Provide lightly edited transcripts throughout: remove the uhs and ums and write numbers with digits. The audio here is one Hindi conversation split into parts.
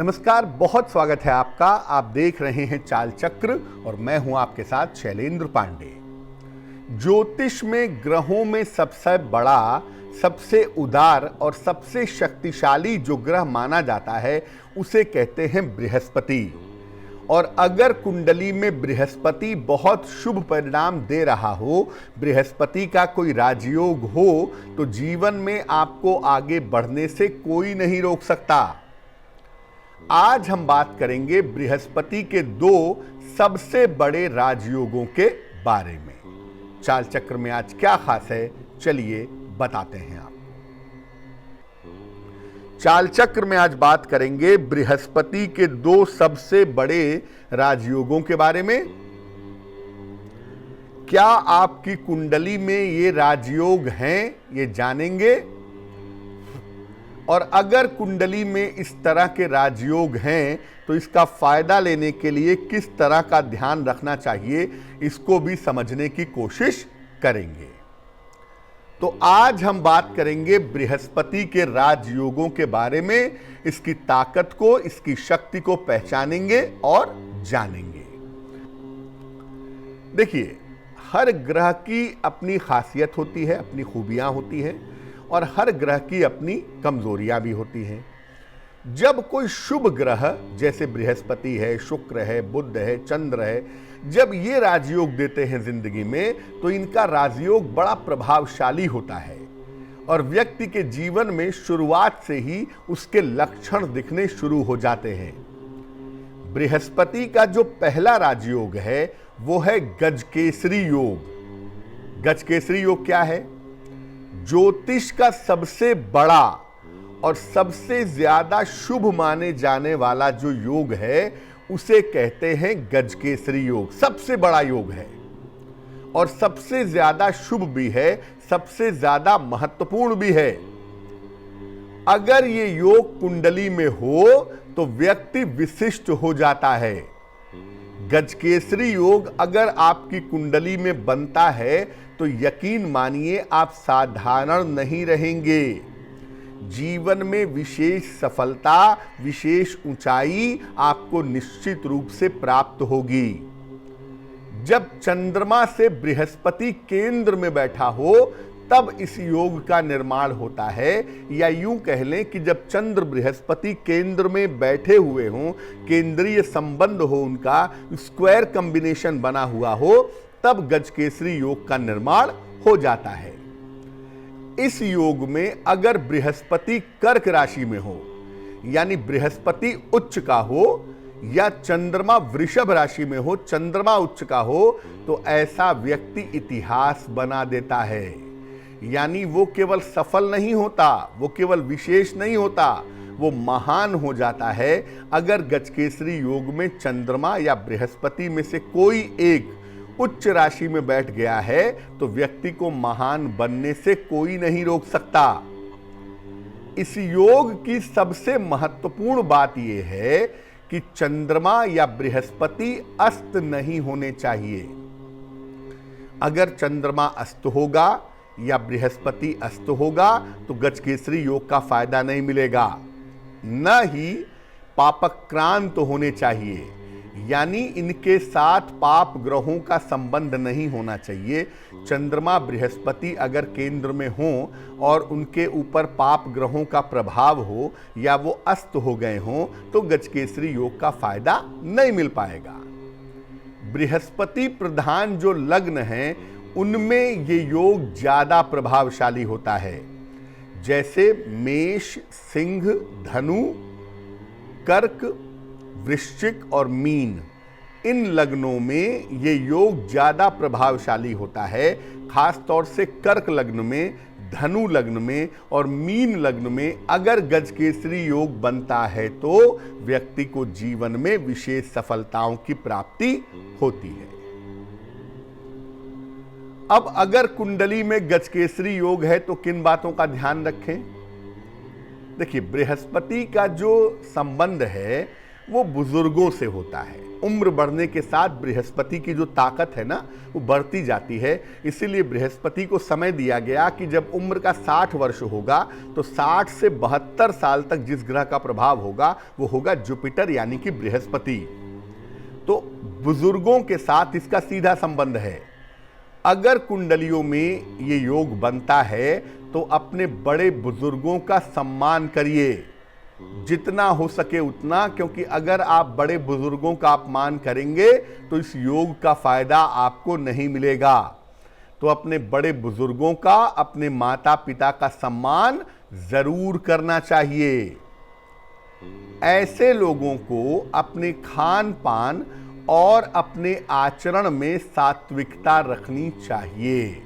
नमस्कार, बहुत स्वागत है आपका। आप देख रहे हैं चाल चक्र और मैं हूं आपके साथ शैलेंद्र पांडे। ज्योतिष में ग्रहों में सबसे बड़ा, सबसे उदार और सबसे शक्तिशाली जो ग्रह माना जाता है उसे कहते हैं बृहस्पति। और अगर कुंडली में बृहस्पति बहुत शुभ परिणाम दे रहा हो, बृहस्पति का कोई राजयोग हो, तो जीवन में आपको आगे बढ़ने से कोई नहीं रोक सकता। आज हम बात करेंगे बृहस्पति के दो सबसे बड़े राजयोगों के बारे में। चाल चक्र में आज क्या खास है, चलिए बताते हैं आपको। चाल चक्र में आज बात करेंगे बृहस्पति के दो सबसे बड़े राजयोगों के बारे में। क्या आपकी कुंडली में ये राजयोग हैं, ये जानेंगे। और अगर कुंडली में इस तरह के राजयोग हैं तो इसका फायदा लेने के लिए किस तरह का ध्यान रखना चाहिए, इसको भी समझने की कोशिश करेंगे। तो आज हम बात करेंगे बृहस्पति के राजयोगों के बारे में, इसकी ताकत को, इसकी शक्ति को पहचानेंगे और जानेंगे। देखिए, हर ग्रह की अपनी खासियत होती है, अपनी खूबियां होती हैं और हर ग्रह की अपनी कमजोरियां भी होती हैं। जब कोई शुभ ग्रह जैसे बृहस्पति है, शुक्र है, बुध है, चंद्र है, जब ये राजयोग देते हैं जिंदगी में, तो इनका राजयोग बड़ा प्रभावशाली होता है और व्यक्ति के जीवन में शुरुआत से ही उसके लक्षण दिखने शुरू हो जाते हैं। बृहस्पति का जो पहला राजयोग है वो है गजकेसरी योग। गजकेसरी योग क्या है? ज्योतिष का सबसे बड़ा और सबसे ज्यादा शुभ माने जाने वाला जो योग है उसे कहते हैं गजकेसरी योग। सबसे बड़ा योग है और सबसे ज्यादा शुभ भी है, सबसे ज्यादा महत्वपूर्ण भी है। अगर ये योग कुंडली में हो तो व्यक्ति विशिष्ट हो जाता है। गजकेसरी योग अगर आपकी कुंडली में बनता है तो यकीन मानिए आप साधारण नहीं रहेंगे। जीवन में विशेष सफलता, विशेष ऊंचाई आपको निश्चित रूप से प्राप्त होगी। जब चंद्रमा से बृहस्पति केंद्र में बैठा हो तब इस योग का निर्माण होता है, या यूं कह लें कि जब चंद्र बृहस्पति केंद्र में बैठे हुए हों, केंद्रीय संबंध हो, उनका स्क्वायर कॉम्बिनेशन बना हुआ हो, तब गजकेसरी योग का निर्माण हो जाता है। इस योग में अगर बृहस्पति कर्क राशि में हो, यानी बृहस्पति उच्च का हो, या चंद्रमा वृषभ राशि में हो, चंद्रमा उच्च का हो, तो ऐसा व्यक्ति इतिहास बना देता है। यानी वो केवल सफल नहीं होता, वो केवल विशेष नहीं होता, वो महान हो जाता है। अगर गजकेसरी योग में चंद्रमा या बृहस्पति में से कोई एक उच्च राशि में बैठ गया है तो व्यक्ति को महान बनने से कोई नहीं रोक सकता। इस योग की सबसे महत्वपूर्ण बात यह है कि चंद्रमा या बृहस्पति अस्त नहीं होने चाहिए। अगर चंद्रमा अस्त होगा या बृहस्पति अस्त होगा तो गजकेसरी योग का फायदा नहीं मिलेगा। न ही पापक्रांत होने चाहिए, यानी इनके साथ पाप ग्रहों का संबंध नहीं होना चाहिए। चंद्रमा बृहस्पति अगर केंद्र में हो और उनके ऊपर पाप ग्रहों का प्रभाव हो या वो अस्त हो गए हों तो गजकेसरी योग का फायदा नहीं मिल पाएगा। बृहस्पति प्रधान जो लग्न हैं उनमें ये योग ज्यादा प्रभावशाली होता है। जैसे मेष, सिंह, धनु, कर्क, वृश्चिक और मीन, इन लग्नों में ये योग ज्यादा प्रभावशाली होता है। खास तौर से कर्क लग्न में, धनु लग्न में और मीन लग्न में अगर गजकेसरी योग बनता है तो व्यक्ति को जीवन में विशेष सफलताओं की प्राप्ति होती है। अब अगर कुंडली में गजकेसरी योग है तो किन बातों का ध्यान रखें? देखिए, बृहस्पति का जो संबंध है वो बुजुर्गों से होता है। उम्र बढ़ने के साथ बृहस्पति की जो ताकत है ना, वो बढ़ती जाती है। इसीलिए बृहस्पति को समय दिया गया कि जब उम्र का 60 वर्ष होगा तो 60 से 72 साल तक जिस ग्रह का प्रभाव होगा वो होगा जुपिटर यानी कि बृहस्पति। तो बुजुर्गों के साथ इसका सीधा संबंध है। अगर कुंडलियों में ये योग बनता है तो अपने बड़े बुजुर्गों का सम्मान करिए, जितना हो सके उतना, क्योंकि अगर आप बड़े बुजुर्गों का अपमान करेंगे तो इस योग का फायदा आपको नहीं मिलेगा। तो अपने बड़े बुजुर्गों का, अपने माता पिता का सम्मान जरूर करना चाहिए। ऐसे लोगों को अपने खान पान और अपने आचरण में सात्विकता रखनी चाहिए।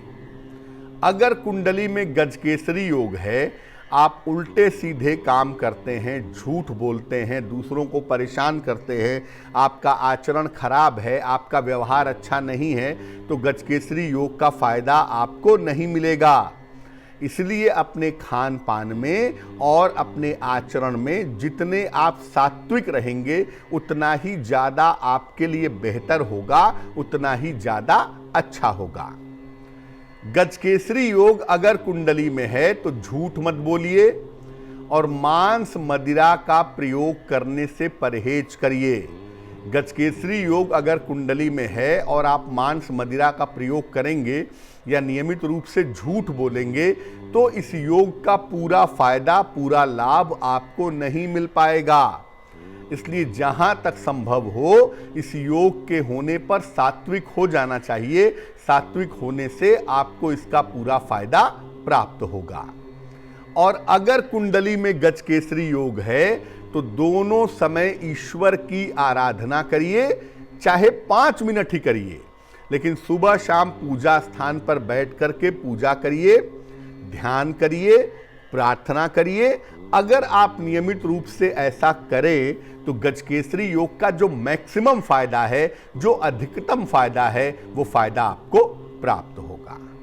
अगर कुंडली में गजकेसरी योग है, आप उल्टे सीधे काम करते हैं, झूठ बोलते हैं, दूसरों को परेशान करते हैं, आपका आचरण खराब है, आपका व्यवहार अच्छा नहीं है, तो गजकेसरी योग का फायदा आपको नहीं मिलेगा। इसलिए अपने खान पान में और अपने आचरण में जितने आप सात्विक रहेंगे उतना ही ज़्यादा आपके लिए बेहतर होगा, उतना ही ज़्यादा अच्छा होगा। गजकेसरी योग अगर कुंडली में है तो झूठ मत बोलिए और मांस मदिरा का प्रयोग करने से परहेज करिए। गजकेसरी योग अगर कुंडली में है और आप मांस मदिरा का प्रयोग करेंगे या नियमित रूप से झूठ बोलेंगे तो इस योग का पूरा फायदा, पूरा लाभ आपको नहीं मिल पाएगा। इसलिए जहां तक संभव हो इस योग के होने पर सात्विक हो जाना चाहिए। सात्विक होने से आपको इसका पूरा फायदा प्राप्त होगा। और अगर कुंडली में गजकेसरी योग है तो दोनों समय ईश्वर की आराधना करिए, चाहे 5 मिनट ही करिए, लेकिन सुबह शाम पूजा स्थान पर बैठ करके पूजा करिए, ध्यान करिए, प्रार्थना करिए। अगर आप नियमित रूप से ऐसा करें तो गजकेसरी योग का जो मैक्सिमम फायदा है, जो अधिकतम फायदा है, वो फायदा आपको प्राप्त होगा।